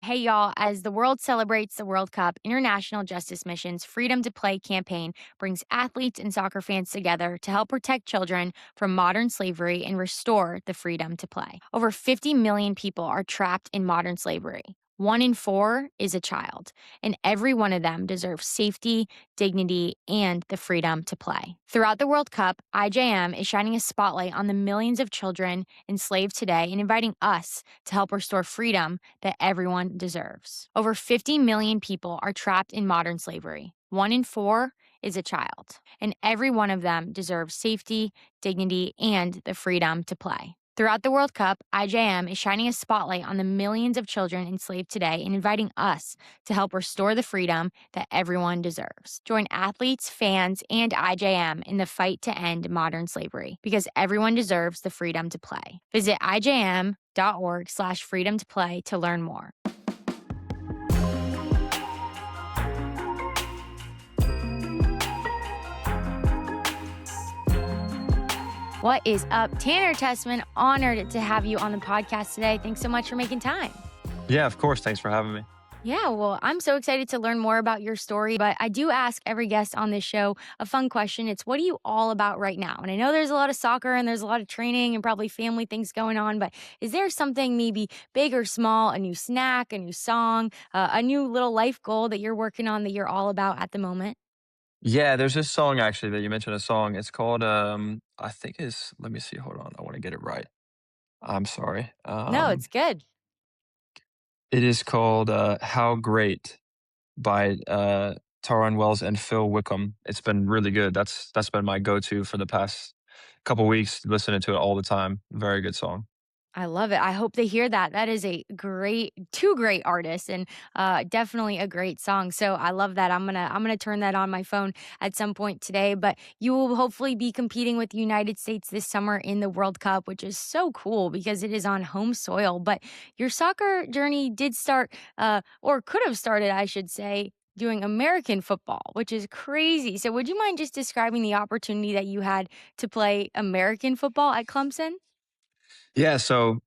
Hey, y'all, as the world celebrates the World Cup, International Justice Mission's Freedom to Play campaign brings athletes and soccer fans together to help protect children from modern slavery and restore the freedom to play. Over 50 million people are trapped in modern slavery. One in four is a child, and every one of them deserves safety, dignity, and the freedom to play. Throughout the World Cup, IJM is shining a spotlight on the millions of children enslaved today and inviting us to help restore freedom that everyone deserves. Over 50 million people are trapped in modern slavery. One in four is a child, and every one of them deserves safety, dignity, and the freedom to play. Throughout the World Cup, IJM is shining a spotlight on the millions of children enslaved today and inviting us to help restore the freedom that everyone deserves. Join athletes, fans, and IJM in the fight to end modern slavery because everyone deserves the freedom to play. Visit IJM.org/freedom to play to learn more. What is up? Tanner Tessmann, honored to have you on the podcast today. Thanks so much for making time. Yeah, of course. Thanks for having me. Yeah, well, I'm so excited to learn more about your story, but I do ask every guest on this show a fun question. It's what are you all about right now? And I know there's a lot of soccer and there's a lot of training and probably family things going on, but is there something maybe big or small, a new snack, a new song, a new little life goal that you're working on that you're all about at the moment? Yeah, there's this song actually that you mentioned a song. It's called I think it's let me see, hold on. I want to get it right. I'm sorry. No, it's good. It is called How Great by Taron Wells and Phil Wickham. It's been really good. That's been my go-to for the past couple weeks, listening to it all the time. Very good song. I love it. I hope they hear that. That is a great, two great artists, and definitely a great song. So I love that. I'm gonna turn that on my phone at some point today. But you will hopefully be competing with the United States this summer in the World Cup, which is so cool because it is on home soil. But your soccer journey did start, or could have started, I should say, doing American football, which is crazy. So would you mind just describing the opportunity that you had to play American football at Clemson? Yeah, so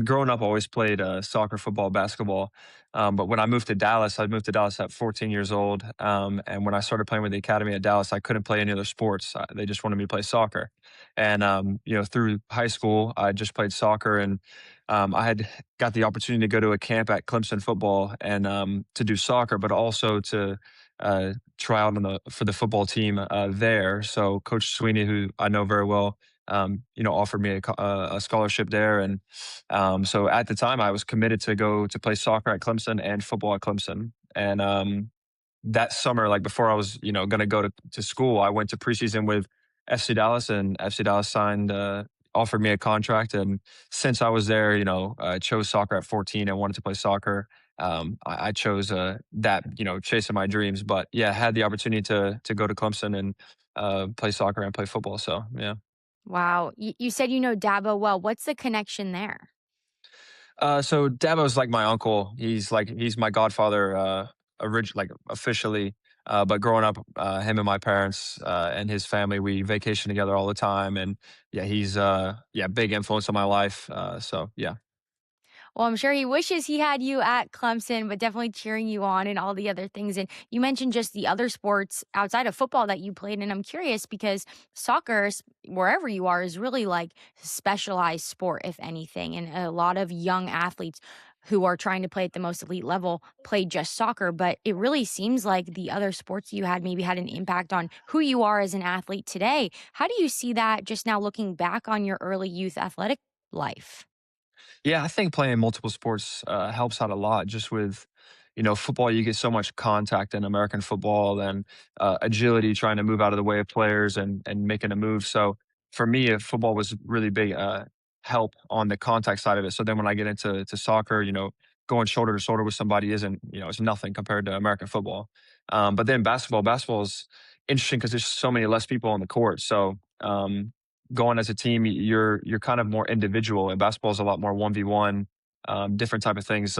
growing up, I always played soccer, football, basketball. But when I moved to Dallas at 14 years old. And when I started playing with the academy at Dallas, I couldn't play any other sports. They just wanted me to play soccer. And, through high school, I just played soccer. And I had got the opportunity to go to a camp at Clemson football and to do soccer, but also to try out for the football team there. So Coach Sweeney, who I know very well, offered me a scholarship there. And so at the time, I was committed to go to play soccer at Clemson and football at Clemson. And that summer, like before I was, going to go to school, I went to preseason with FC Dallas, and FC Dallas offered me a contract. And since I was there, I chose soccer at 14 and wanted to play soccer. I chose that, chasing my dreams. But yeah, had the opportunity to go to Clemson and play soccer and play football. So yeah. Wow. You said you know Dabo well. What's the connection there? So Dabo's like my uncle. He's my godfather, like officially. But growing up, him and my parents and his family, we vacation together all the time. And yeah, he's big influence on my life. So yeah. Well, I'm sure he wishes he had you at Clemson, but definitely cheering you on and all the other things. And you mentioned just the other sports outside of football that you played. And I'm curious because soccer, wherever you are, is really like specialized sport, if anything. And a lot of young athletes who are trying to play at the most elite level play just soccer. But it really seems like the other sports you had maybe had an impact on who you are as an athlete today. How do you see that just now looking back on your early youth athletic life? Yeah, I think playing multiple sports helps out a lot. Just with, football, you get so much contact in American football and agility, trying to move out of the way of players and making a move. So for me, football was really big help on the contact side of it. So then when I get into soccer, going shoulder to shoulder with somebody isn't, it's nothing compared to American football. But then basketball is interesting because there's so many less people on the court. So going as a team, you're kind of more individual, and basketball is a lot more 1v1, different type of things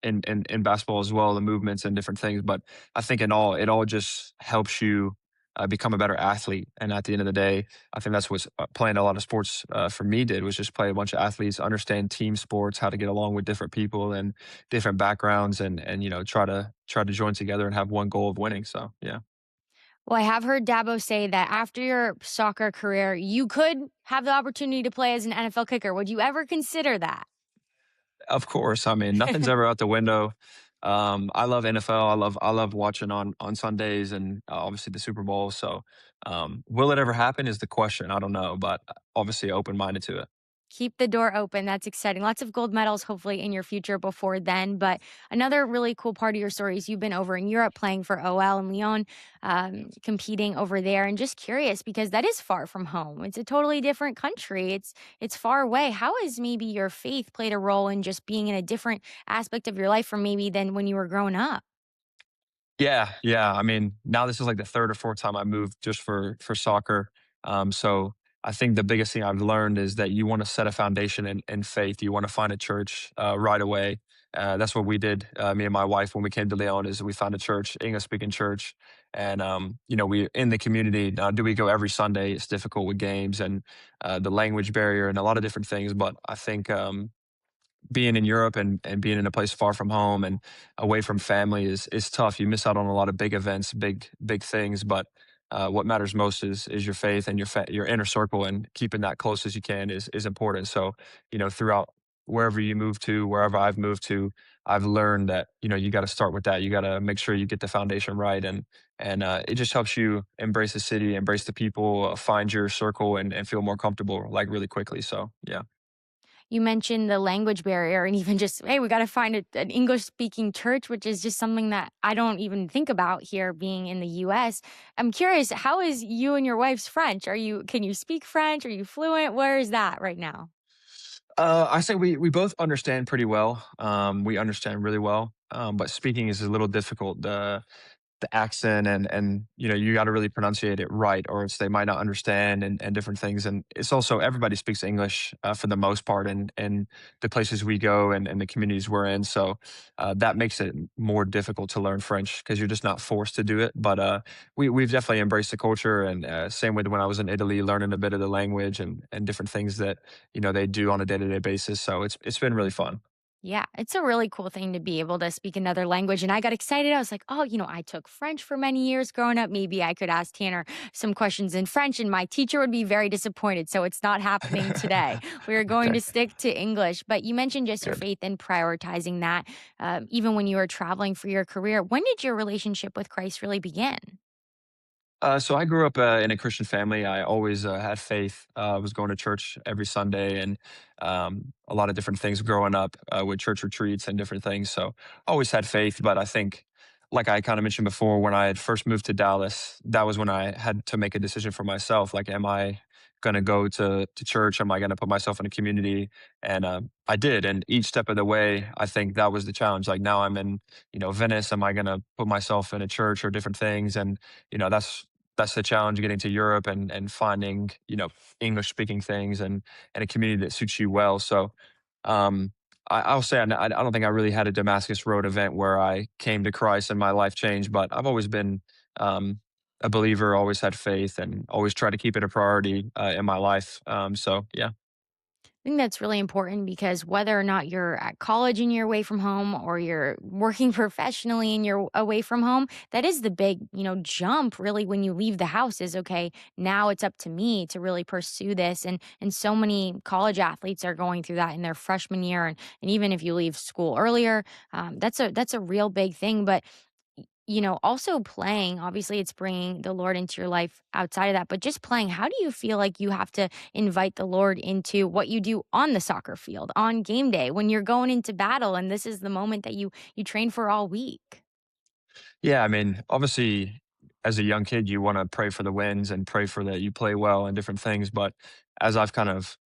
in basketball as well, the movements and different things. But I think in all, it all just helps you become a better athlete. And at the end of the day, I think that's what playing a lot of sports for me did, was just play a bunch of athletes, understand team sports, how to get along with different people and different backgrounds, and try to join together and have one goal of winning. So yeah. Well, I have heard Dabo say that after your soccer career, you could have the opportunity to play as an NFL kicker. Would you ever consider that? Of course, I mean, nothing's ever out the window. I love NFL. I love watching on Sundays and obviously the Super Bowl. So, will it ever happen is the question. I don't know, but obviously open minded to it. Keep the door open. That's exciting. Lots of gold medals, hopefully, in your future before then. But another really cool part of your story is you've been over in Europe playing for OL and Lyon, competing over there. And just curious because that is far from home. It's a totally different country. It's far away. How has maybe your faith played a role in just being in a different aspect of your life from maybe than when you were growing up? Yeah, yeah. I mean, now this is like the third or fourth time I moved just for soccer. So I think the biggest thing I've learned is that you want to set a foundation in faith. You want to find a church right away. That's what we did. Me and my wife, when we came to Lyon, is we found a church, English speaking church, and we in the community. Now, do we go every Sunday? It's difficult with games and the language barrier and a lot of different things. But I think being in Europe and being in a place far from home and away from family is tough. You miss out on a lot of big events, big things. But what matters most is your faith and your inner circle, and keeping that close as you can is important. So throughout wherever you move to, wherever I've moved to, I've learned that you got to start with that. You got to make sure you get the foundation right, and it just helps you embrace the city, embrace the people, find your circle, and feel more comfortable like really quickly. So yeah. You mentioned the language barrier and even just, hey, we got to find an English speaking church, which is just something that I don't even think about here being in the US. I'm curious, how is you and your wife's French? Can you speak French? Are you fluent? Where is that right now? I say we both understand pretty well. We understand really well, but speaking is a little difficult. The accent and you got to really pronunciate it right, or it's they might not understand and different things. And it's also everybody speaks English for the most part, and the places we go and the communities we're in. So that makes it more difficult to learn French because you're just not forced to do it. But we've definitely embraced the culture, and same with when I was in Italy, learning a bit of the language and different things that they do on a day to day basis. So it's been really fun. Yeah, it's a really cool thing to be able to speak another language. And I got excited. I was like, oh, I took French for many years growing up. Maybe I could ask Tanner some questions in French, and my teacher would be very disappointed. So it's not happening today. We are going Okay, to stick to English. But you mentioned just your good. faith and prioritizing that, even when you were traveling for your career. When did your relationship with Christ really begin? So I grew up in a Christian family. I always had faith. I was going to church every Sunday and a lot of different things growing up with church retreats and different things. So always had faith. But I think, like I kind of mentioned before, when I had first moved to Dallas, that was when I had to make a decision for myself. Like, am I going to go to church? Am I going to put myself in a community? And I did. And each step of the way, I think that was the challenge. Like now I'm in, Venice. Am I going to put myself in a church or different things? And that's the challenge, getting to Europe and finding English speaking things and a community that suits you well. So I'll say I don't think I really had a Damascus Road event where I came to Christ and my life changed, but I've always been um, a believer, always had faith, and always tried to keep it a priority in my life. So yeah. I think that's really important because whether or not you're at college and you're away from home or you're working professionally and you're away from home, that is the big, jump really when you leave the house is okay, now it's up to me to really pursue this. And so many college athletes are going through that in their freshman year. And even if you leave school earlier, that's a real big thing. But also playing, obviously, it's bringing the Lord into your life outside of that, but just playing, how do you feel like you have to invite the Lord into what you do on the soccer field, on game day, when you're going into battle and this is the moment that you train for all week? Yeah, I mean, obviously, as a young kid, you want to pray for the wins and pray for that you play well and different things. But as I've kind of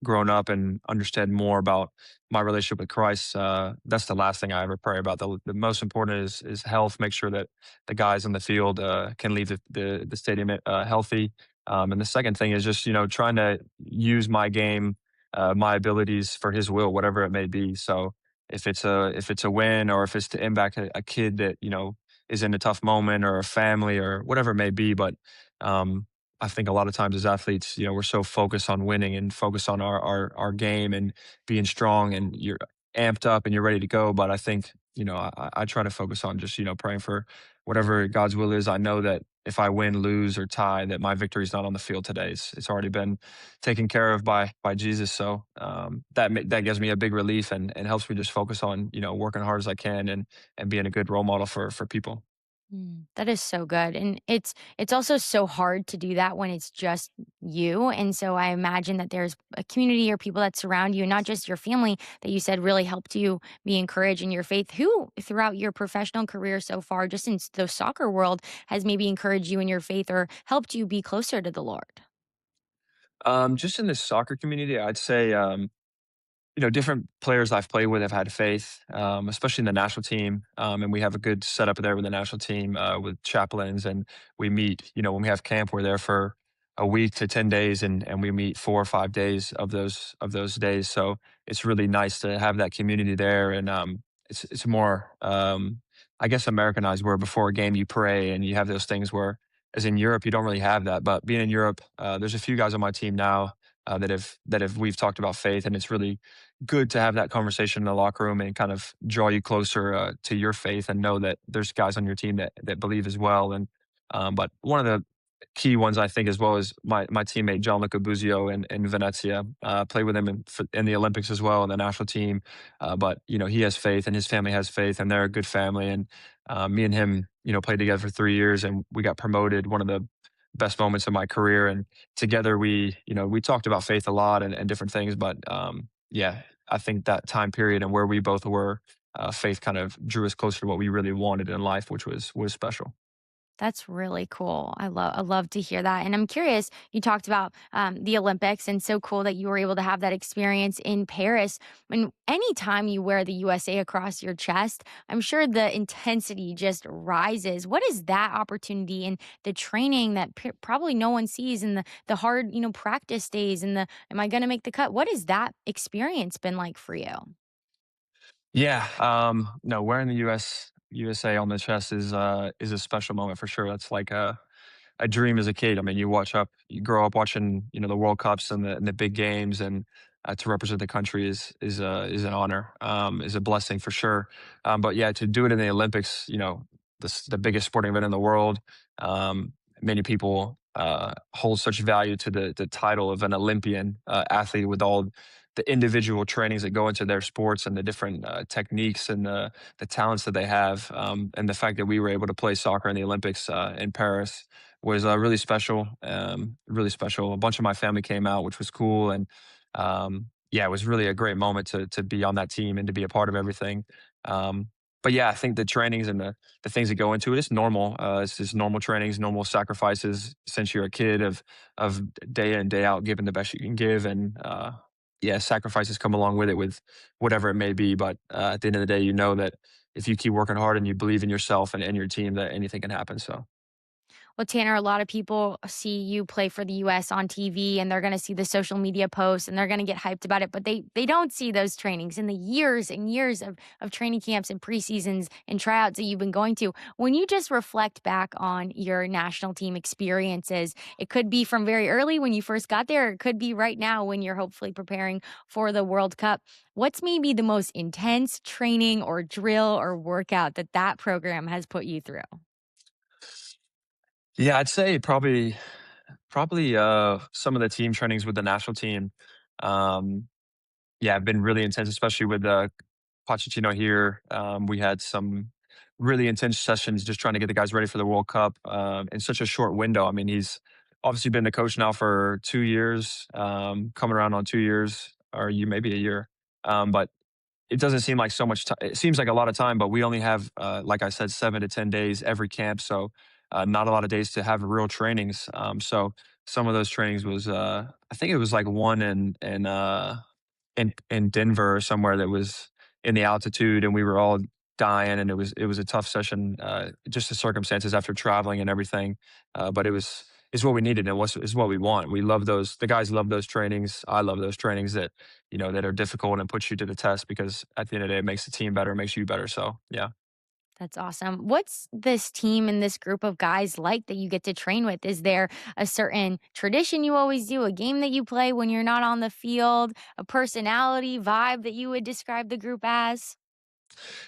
grown up and understood more about my relationship with Christ, that's the last thing I ever pray about. The most important is health. Make sure that the guys on the field can leave the stadium healthy. And the second thing is just trying to use my game, my abilities for His will, whatever it may be. So if it's a win or if it's to impact a kid that is in a tough moment or a family or whatever it may be. But um, I think a lot of times as athletes, we're so focused on winning and focused on our game and being strong, and you're amped up and you're ready to go. But I think, I try to focus on just, praying for whatever God's will is. I know that if I win, lose, or tie, that my victory is not on the field today. It's already been taken care of by Jesus. So that gives me a big relief and helps me just focus on, working hard as I can and being a good role model for people. That is so good, and it's also so hard to do that when it's just you, and so I imagine that there's a community or people that surround you, not just your family that you said really helped you be encouraged in your faith. Who throughout your professional career so far, just in the soccer world, has maybe encouraged you in your faith or helped you be closer to the Lord? Just in the soccer community, I'd say different players I've played with have had faith, especially in the national team. And we have a good setup there with the national team with chaplains. And we meet, when we have camp, we're there for a week to 10 days, and we meet 4 or 5 days of those days. So it's really nice to have that community there. And it's more, I guess, Americanized, where before a game you pray and you have those things where, as in Europe, you don't really have that. But being in Europe, there's a few guys on my team now that have we've talked about faith, and it's really good to have that conversation in the locker room and kind of draw you closer to your faith and know that there's guys on your team that believe as well. And but one of the key ones I think as well is my teammate Gianluca Buzio in Venezia. Played with him in the Olympics as well in the national team. But he has faith and his family has faith and they're a good family. And me and him, played together for 3 years and we got promoted. One of the best moments of my career. And together we talked about faith a lot and different things. But yeah, I think that time period and where we both were, faith kind of drew us closer to what we really wanted in life, which was special. That's really cool. I love to hear that. And I'm curious, you talked about the Olympics, and so cool that you were able to have that experience in Paris. And anytime you wear the USA across your chest, I'm sure the intensity just rises. What is that opportunity and the training that probably no one sees, and the hard, practice days, and the am I going to make the cut? What has that experience been like for you? Yeah, no, wearing the USA on the chest is a special moment for sure. That's like a dream as a kid. I mean, you grow up watching, the World Cups and the big games, and to represent the country is an honor, is a blessing for sure. But yeah, to do it in the Olympics, the biggest sporting event in the world. Many people hold such value to the title of an Olympian athlete with all the individual trainings that go into their sports and the different techniques and the talents that they have. And the fact that we were able to play soccer in the Olympics in Paris was really special. Really special. A bunch of my family came out, which was cool, and yeah, it was really a great moment to be on that team and to be a part of everything. But yeah, I think the trainings and the things that go into it, it's normal. It's just normal trainings, normal sacrifices since you're a kid of day in day out, giving the best you can give, and yeah, sacrifices come along with it, with whatever it may be. But at the end of the day, you know that if you keep working hard and you believe in yourself and your team, that anything can happen. So. Well, Tanner, a lot of people see you play for the US on TV, and they're going to see the social media posts and they're going to get hyped about it, but they don't see those trainings and the years and years of training camps and preseasons and tryouts that you've been going to. When you just reflect back on your national team experiences, it could be from very early when you first got there, or it could be right now when you're hopefully preparing for the World Cup. What's maybe the most intense training or drill or workout that program has put you through? Yeah, I'd say probably some of the team trainings with the national team. Um, yeah, have been really intense, especially with Pochettino here. We had some really intense sessions just trying to get the guys ready for the World Cup in such a short window. I mean, he's obviously been the coach now for 2 years, coming around on 2 years, or you maybe a year. But it doesn't seem like so much time. It seems like a lot of time, but we only have, like I said, 7 to 10 days every camp. So not a lot of days to have real trainings. So some of those trainings was, I think it was like one in Denver or somewhere that was in the altitude, and we were all dying, and it was a tough session, just the circumstances after traveling and everything. But it's what we needed, and it's what we want. We love those. The guys love those trainings. I love those trainings that are difficult and push you to the test, because at the end of the day, it makes the team better, it makes you better. So yeah. That's awesome. What's this team and this group of guys like that you get to train with? Is there a certain tradition you always do, a game that you play when you're not on the field, a personality vibe that you would describe the group as?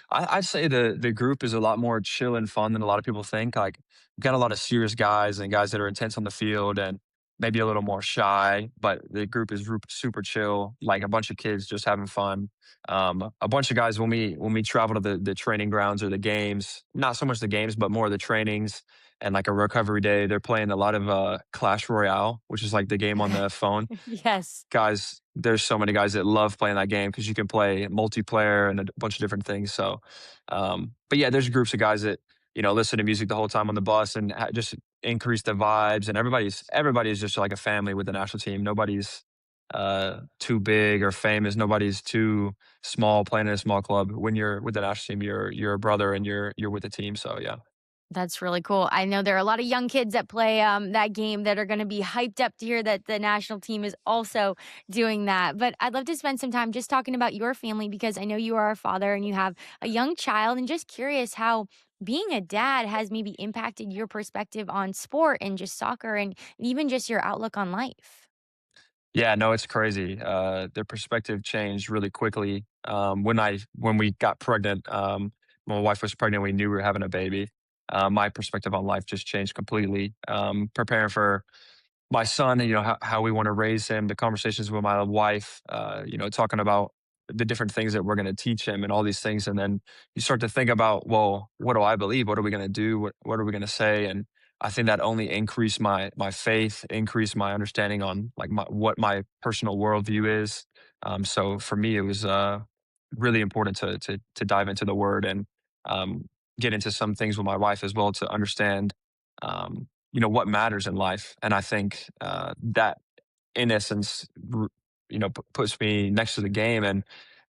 I'd say the group is a lot more chill and fun than a lot of people think. Like, we've got a lot of serious guys and guys that are intense on the field and maybe a little more shy, but the group is super chill, like a bunch of kids just having fun. A bunch of guys when we travel to the training grounds or the games, not so much the games, but more the trainings and like a recovery day, they're playing a lot of Clash Royale, which is like the game on the phone. Yes. Guys, there's so many guys that love playing that game because you can play multiplayer and a bunch of different things. So, but yeah, there's groups of guys that listen to music the whole time on the bus and just increase the vibes. And everybody's just like a family with the national team. Nobody's too big or famous. Nobody's too small playing in a small club. When you're with the national team, you're a brother and you're with the team. So yeah. That's really cool. I know there are a lot of young kids that play that game that are going to be hyped up to hear that the national team is also doing that. But I'd love to spend some time just talking about your family because I know you are a father and you have a young child, and just curious how being a dad has maybe impacted your perspective on sport and just soccer and even just your outlook on life. Yeah, no, it's crazy. Their perspective changed really quickly. When we got pregnant, when my wife was pregnant, we knew we were having a baby. My perspective on life just changed completely. Preparing for my son, how we want to raise him, the conversations with my wife, talking about the different things that we're going to teach him and all these things. And then you start to think about, well, what do I believe? What are we going to do? What are we going to say? And I think that only increased my faith, increased my understanding on like what my personal worldview is. So for me, it was really important to dive into the word and get into some things with my wife as well to understand what matters in life. And I think that, in essence, puts me next to the game. And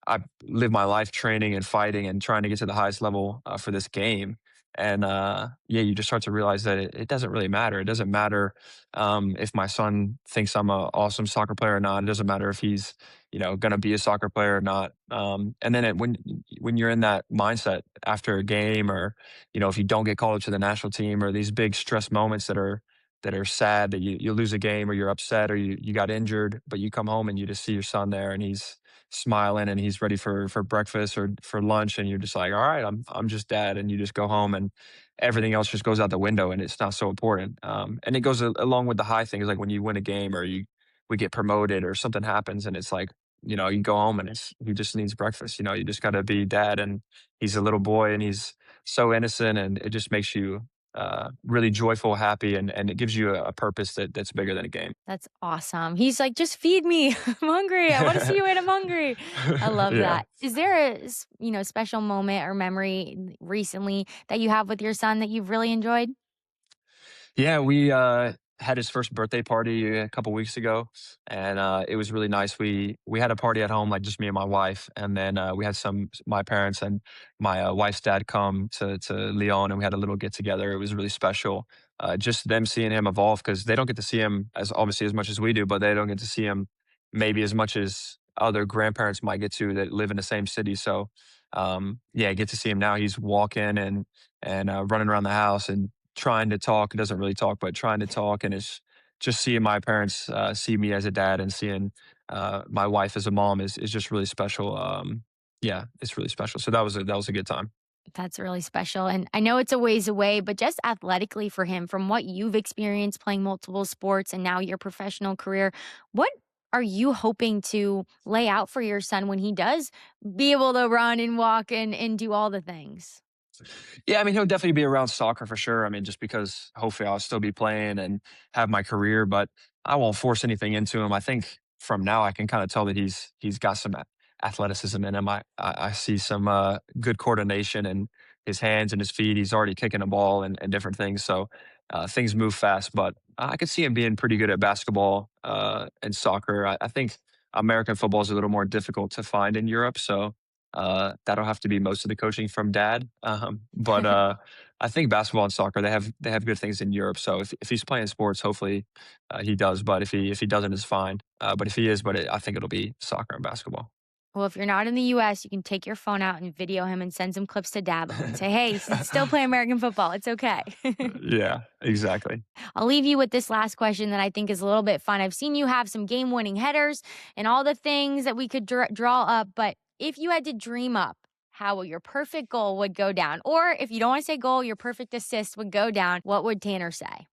I live my life training and fighting and trying to get to the highest level for this game. And yeah, you just start to realize that it doesn't really matter. It doesn't matter if my son thinks I'm an awesome soccer player or not. It doesn't matter if he's going to be a soccer player or not. And then when you're in that mindset after a game, or if you don't get called up to the national team, or these big stress moments that are sad that you lose a game or you're upset or you got injured, but you come home and you just see your son there and he's smiling and he's ready for breakfast or for lunch, and you're just like, all right, I'm just dad, and you just go home and everything else just goes out the window and it's not so important. And it goes along with the high things, like when you win a game or we get promoted or something happens, and it's like, you go home and he just needs breakfast. You just got to be dad, and he's a little boy and he's so innocent, and it just makes you really joyful, happy, and it gives you a purpose that's bigger than a game. That's awesome. He's like, "Just feed me. I'm hungry. I wanna see you when I'm hungry." I love Yeah. that. Is there a special moment or memory recently that you have with your son that you've really enjoyed? Yeah, we had his first birthday party a couple weeks ago, and it was really nice. We had a party at home, like just me and my wife, and then we had my parents and my wife's dad come to Lyon, and we had a little get together. It was really special. Just them seeing him evolve, because they don't get to see him as obviously as much as we do, but they don't get to see him maybe as much as other grandparents might get to that live in the same city. So yeah, get to see him now. He's walking and running around the house and trying to talk. He doesn't really talk, but trying to talk, and it's just seeing my parents see me as a dad and seeing my wife as a mom is just really special. Yeah, it's really special. So that was a good time. That's really special, and I know it's a ways away, but just athletically for him, from what you've experienced playing multiple sports and now your professional career, what are you hoping to lay out for your son when he does be able to run and walk and do all the things? Yeah, I mean, he'll definitely be around soccer for sure. I mean, just because hopefully I'll still be playing and have my career, but I won't force anything into him. I think from now I can kind of tell that he's got some athleticism in him. I see some good coordination in his hands and his feet. He's already kicking a ball and different things. So things move fast, but I could see him being pretty good at basketball and soccer. I think American football is a little more difficult to find in Europe. So that'll have to be most of the coaching from dad. But I think basketball and soccer, they have good things in Europe. So if he's playing sports, hopefully he does. But if he doesn't, it's fine. But if he is, I think it'll be soccer and basketball. Well, if you're not in the US, you can take your phone out and video him and send some clips to Dabo and say, hey, still play American football. It's okay. Yeah, exactly. I'll leave you with this last question that I think is a little bit fun. I've seen you have some game winning headers and all the things that we could draw up, but if you had to dream up how your perfect goal would go down, or if you don't want to say goal, your perfect assist would go down, what would Tanner say?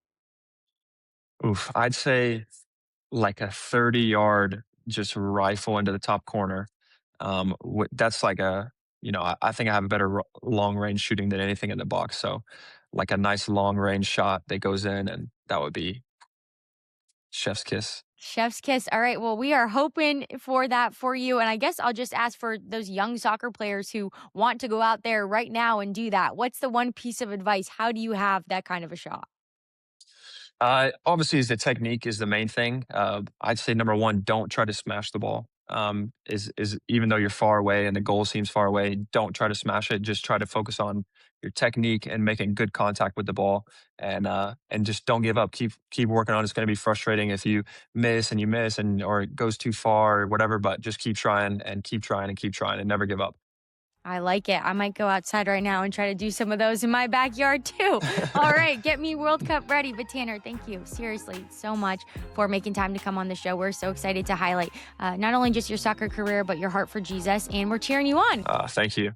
Oof, I'd say like a 30-yard just rifle into the top corner. That's like I think I have a better long range shooting than anything in the box. So, like a nice long range shot that goes in, and that would be chef's kiss. Chef's kiss. All right. Well, we are hoping for that for you. And I guess I'll just ask for those young soccer players who want to go out there right now and do that. What's the one piece of advice? How do you have that kind of a shot? Obviously, is the technique is the main thing. I'd say number one, don't try to smash the ball. Is even though you're far away and the goal seems far away, don't try to smash it. Just try to focus on your technique and making good contact with the ball, and just don't give up. Keep working on it. It's going to be frustrating if you miss and you miss and or it goes too far or whatever. But just keep trying and keep trying and keep trying and never give up. I like it. I might go outside right now and try to do some of those in my backyard too. All right, get me World Cup ready. But Tanner, thank you seriously so much for making time to come on the show. We're so excited to highlight not only just your soccer career, but your heart for Jesus. And we're cheering you on. Thank you.